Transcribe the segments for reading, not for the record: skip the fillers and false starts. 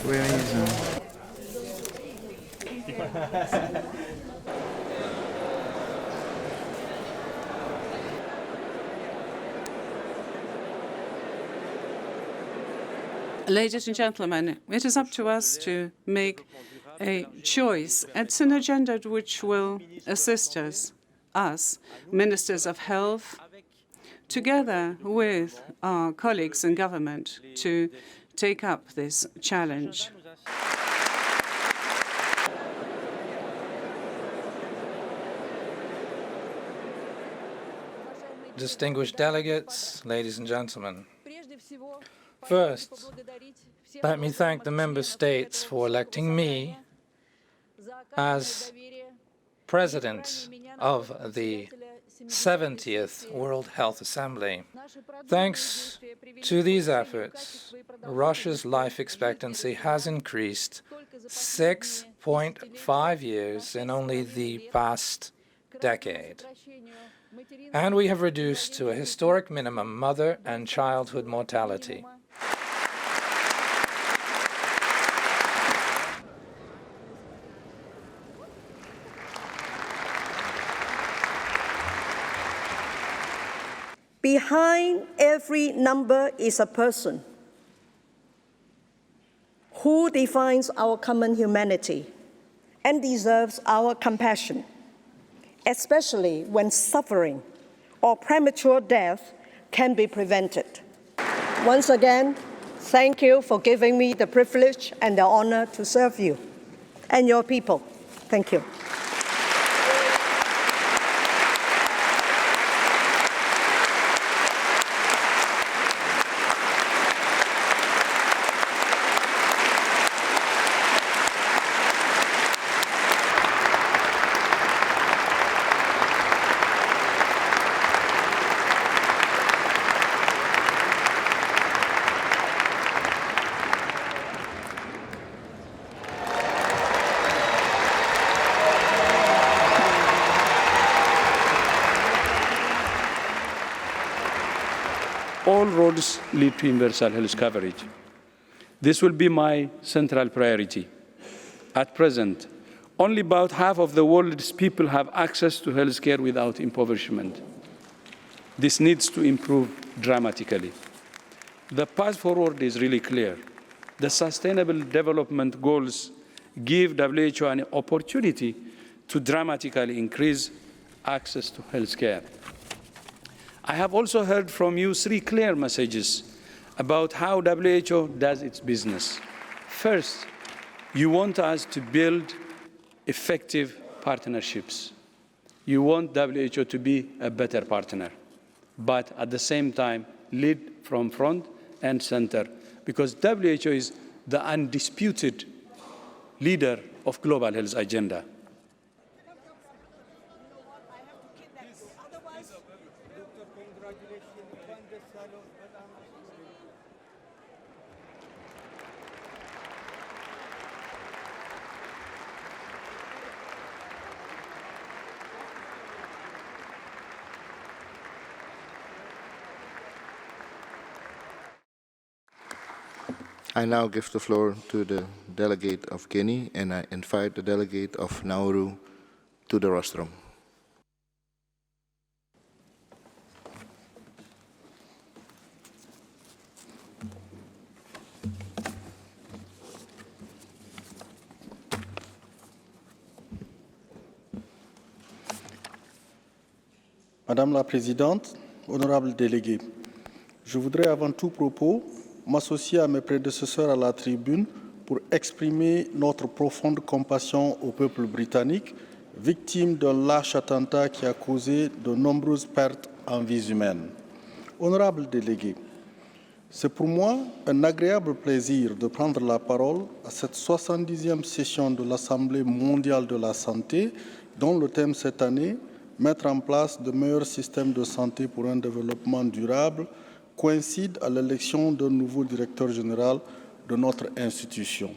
Where is Ladies and gentlemen, it is up to us to make a choice. It's an agenda which will assist us, ministers of health, together with our colleagues in government, to take up this challenge. Distinguished delegates, ladies and gentlemen, first, let me thank the member states for electing me as president of the 70th World Health Assembly. Thanks to these efforts, Russia's life expectancy has increased 6.5 years in only the past decade. And we have reduced to a historic minimum mother and childhood mortality. Behind every number is a person who defines our common humanity and deserves our compassion, especially when suffering or premature death can be prevented. Once again, thank you for giving me the privilege and the honor to serve you and your people. Thank you. All roads lead to universal health coverage. This will be my central priority. At present, only about half of the world's people have access to health care without impoverishment. This needs to improve dramatically. The path forward is really clear. The Sustainable Development Goals give WHO an opportunity to dramatically increase access to health care. I have also heard from you 3 clear messages about how WHO does its business. First, you want us to build effective partnerships. You want WHO to be a better partner, but at the same time, lead from front and center, because WHO is the undisputed leader of global health agenda. I now give the floor to the delegate of Guinea, and I invite the delegate of Nauru to the rostrum. Madame la Présidente, honorables délégués, je voudrais avant tout propos m'associer à mes prédécesseurs à la tribune pour exprimer notre profonde compassion au peuple britannique, victime d'un lâche attentat qui a causé de nombreuses pertes en vies humaines. Honorables délégués, c'est pour moi un agréable plaisir de prendre la parole à cette 70e session de l'Assemblée mondiale de la santé, dont le thème cette année, mettre en place de meilleurs systèmes de santé pour un développement durable, coïncide à l'élection d'un nouveau directeur général de notre institution.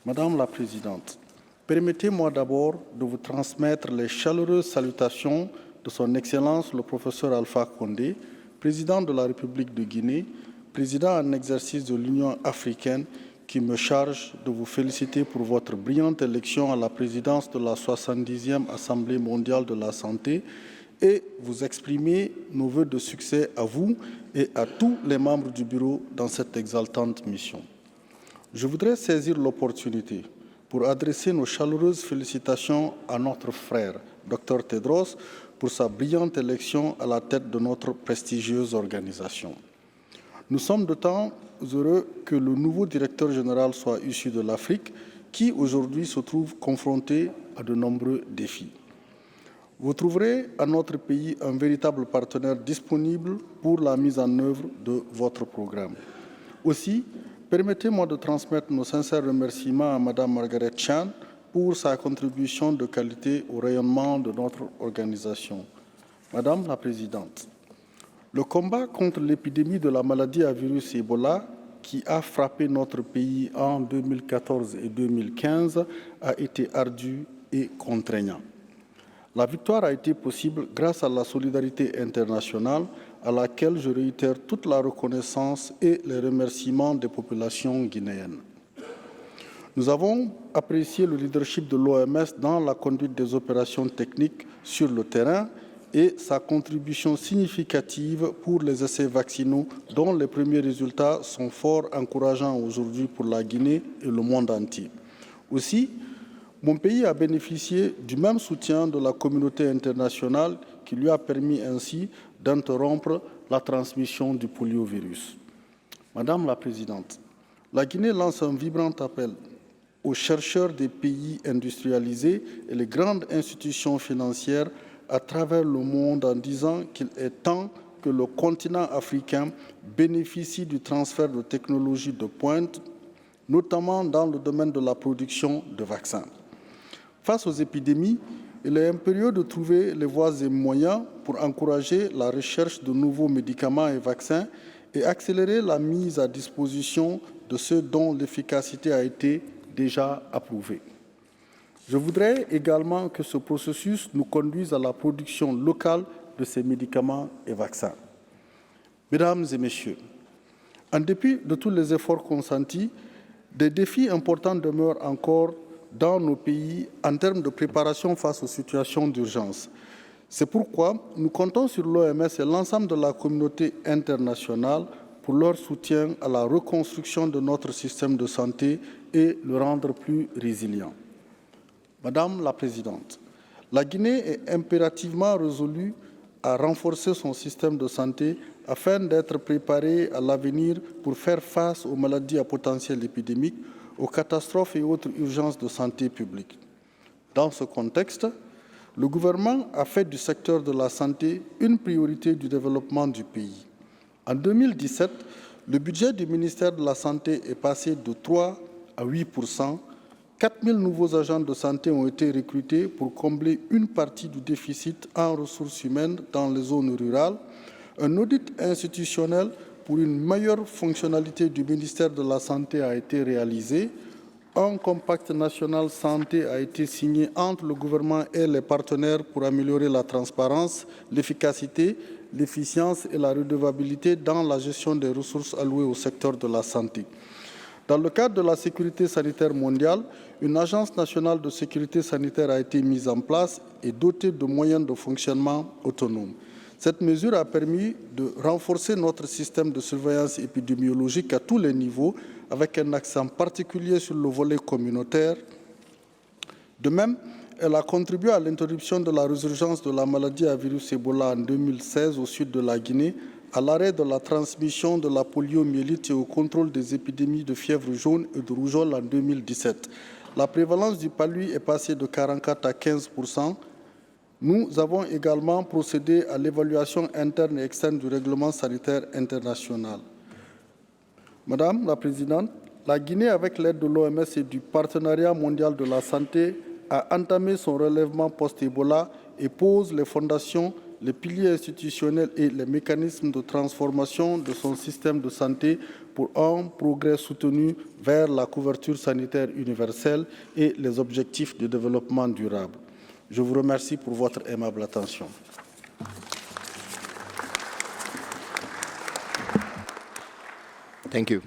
Madame la Présidente, permettez-moi d'abord de vous transmettre les chaleureuses salutations de son Excellence le professeur Alpha Condé, président de la République de Guinée, président en exercice de l'Union africaine, qui me charge de vous féliciter pour votre brillante élection à la présidence de la 70e Assemblée mondiale de la santé et vous exprimer nos vœux de succès à vous et à tous les membres du bureau dans cette exaltante mission. Je voudrais saisir l'opportunité pour adresser nos chaleureuses félicitations à notre frère, Dr Tedros, pour sa brillante élection à la tête de notre prestigieuse organisation. Nous sommes d'autant heureux que le nouveau directeur général soit issu de l'Afrique, qui aujourd'hui se trouve confronté à de nombreux défis. Vous trouverez à notre pays un véritable partenaire disponible pour la mise en œuvre de votre programme. Aussi, permettez-moi de transmettre nos sincères remerciements à Mme Margaret Chan pour sa contribution de qualité au rayonnement de notre organisation. Madame la Présidente, le combat contre l'épidémie de la maladie à virus Ebola, qui a frappé notre pays en 2014 et 2015, a été ardu et contraignant. La victoire a été possible grâce à la solidarité internationale à laquelle je réitère toute la reconnaissance et les remerciements des populations guinéennes. Nous avons apprécié le leadership de l'OMS dans la conduite des opérations techniques sur le terrain et sa contribution significative pour les essais vaccinaux dont les premiers résultats sont fort encourageants aujourd'hui pour la Guinée et le monde entier. Aussi, mon pays a bénéficié du même soutien de la communauté internationale qui lui a permis ainsi d'interrompre la transmission du poliovirus. Madame la Présidente, la Guinée lance un vibrant appel aux chercheurs des pays industrialisés et les grandes institutions financières à travers le monde en disant qu'il est temps que le continent africain bénéficie du transfert de technologies de pointe, notamment dans le domaine de la production de vaccins. Face aux épidémies, il est impérieux de trouver les voies et moyens pour encourager la recherche de nouveaux médicaments et vaccins et accélérer la mise à disposition de ceux dont l'efficacité a été déjà approuvée. Je voudrais également que ce processus nous conduise à la production locale de ces médicaments et vaccins. Mesdames et Messieurs, en dépit de tous les efforts consentis, des défis importants demeurent encore dans nos pays en termes de préparation face aux situations d'urgence. C'est pourquoi nous comptons sur l'OMS et l'ensemble de la communauté internationale pour leur soutien à la reconstruction de notre système de santé et le rendre plus résilient. Madame la Présidente, la Guinée est impérativement résolue à renforcer son système de santé afin d'être préparée à l'avenir pour faire face aux maladies à potentiel épidémique, aux catastrophes et autres urgences de santé publique. Dans ce contexte, le gouvernement a fait du secteur de la santé une priorité du développement du pays. En 2017, le budget du ministère de la Santé est passé de 3 à 8%. 4 000 nouveaux agents de santé ont été recrutés pour combler une partie du déficit en ressources humaines dans les zones rurales. Un audit institutionnel pour une meilleure fonctionnalité du ministère de la Santé a été réalisé. Un compact national santé a été signé entre le gouvernement et les partenaires pour améliorer la transparence, l'efficacité, l'efficience et la redevabilité dans la gestion des ressources allouées au secteur de la santé. Dans le cadre de la sécurité sanitaire mondiale, une agence nationale de sécurité sanitaire a été mise en place et dotée de moyens de fonctionnement autonomes. Cette mesure a permis de renforcer notre système de surveillance épidémiologique à tous les niveaux, avec un accent particulier sur le volet communautaire. De même, elle a contribué à l'interruption de la résurgence de la maladie à virus Ebola en 2016 au sud de la Guinée, à l'arrêt de la transmission de la poliomyélite et au contrôle des épidémies de fièvre jaune et de rougeole en 2017. La prévalence du palu est passée de 44 à 15%. Nous avons également procédé à l'évaluation interne et externe du règlement sanitaire international. Madame la Présidente, la Guinée, avec l'aide de l'OMS et du Partenariat mondial de la santé, a entamé son relèvement post-Ebola et pose les fondations, les piliers institutionnels et les mécanismes de transformation de son système de santé pour un progrès soutenu vers la couverture sanitaire universelle et les objectifs de développement durable. Je vous remercie pour votre aimable attention. Thank you.